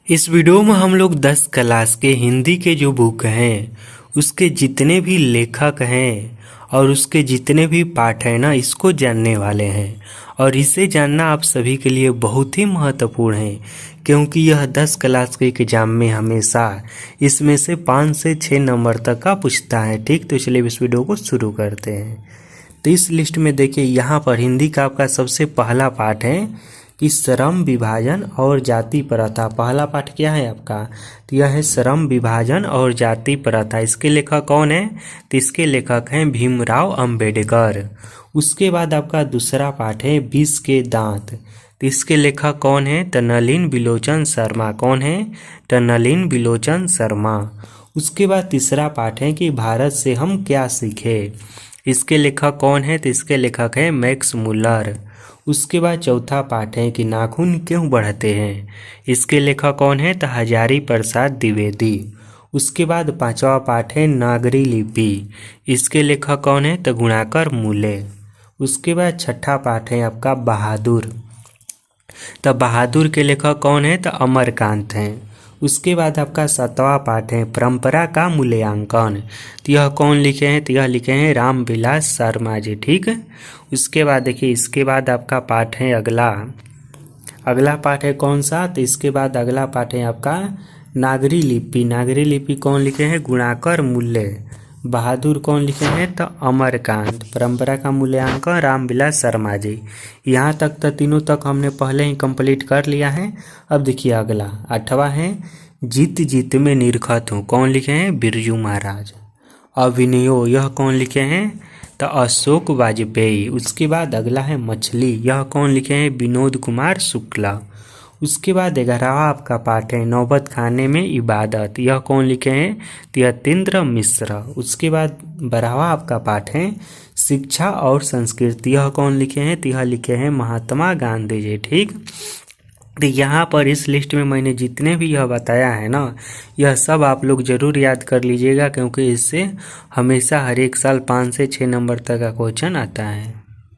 इस वीडियो में हम लोग 10 क्लास के हिंदी के जो बुक हैं उसके जितने भी लेखक हैं और उसके जितने भी पाठ हैं ना इसको जानने वाले हैं। और इसे जानना आप सभी के लिए बहुत ही महत्वपूर्ण है क्योंकि यह 10 क्लास के एग्जाम में हमेशा इसमें से 5 से 6 नंबर तक का पूछता है। ठीक, तो चलिए इस वीडियो को शुरू करते हैं। तो इस लिस्ट में देखिए यहाँ पर हिंदी का आपका सबसे पहला पाठ है कि श्रम विभाजन और जाति प्रथा। पहला पाठ क्या है आपका? तो यह है श्रम विभाजन और जाति प्रथा। इसके लेखक कौन है? तो इसके लेखक हैं भीमराव अंबेडकर। उसके बाद आपका दूसरा पाठ है विष के दांत। तो इसके लेखक कौन है? तो नलिन बिलोचन शर्मा। कौन है? तो नलिन बिलोचन शर्मा। उसके बाद तीसरा पाठ है कि भारत से हम क्या सीखे। इसके लेखक कौन है? तो इसके लेखक है मैक्स मुलर। उसके बाद चौथा पाठ है कि नाखून क्यों बढ़ते हैं। इसके लेखक कौन है? तो हजारी प्रसाद द्विवेदी। उसके बाद पांचवा पाठ है नागरी लिपि। इसके लेखक कौन है? तो गुणाकर मूले। उसके बाद छठा पाठ है आपका बहादुर। तो बहादुर के लेखक कौन है? तो अमरकांत हैं। उसके बाद आपका सातवां पाठ है परंपरा का मूल्यांकन। तो यह कौन लिखे हैं? तो यह लिखे हैं रामविलास शर्मा जी। ठीक है। उसके बाद देखिए इसके बाद आपका पाठ है अगला पाठ है कौन सा? तो इसके बाद अगला पाठ है आपका नागरी लिपि। नागरी लिपि कौन लिखे हैं? गुणाकर मूल्य। बहादुर कौन लिखे हैं? तो अमरकांत। परंपरा का मूल्यांकन रामविलास शर्मा जी। यहाँ तक तो तीनों तक हमने पहले ही कंप्लीट कर लिया है। अब देखिए अगला आठवां है जीत जीत में निरखत हूँ। कौन लिखे हैं? बिरजू महाराज। अभिनयो यह कौन लिखे हैं? तो अशोक वाजपेयी। उसके बाद अगला है मछली। यह कौन लिखे हैं? विनोद कुमार शुक्ला। उसके बाद 11वां आपका पाठ है नौबत खाने में इबादत। यह कौन लिखे हैं? तो यतीन्द्र मिश्र। उसके बाद 12वां आपका पाठ है शिक्षा और संस्कृति। यह कौन लिखे हैं? तो यह लिखे हैं महात्मा गांधी जी। ठीक, तो यहाँ पर इस लिस्ट में मैंने जितने भी यह बताया है ना यह सब आप लोग ज़रूर याद कर लीजिएगा क्योंकि इससे हमेशा हर एक साल 5 से 6 नंबर तक का क्वेश्चन आता है।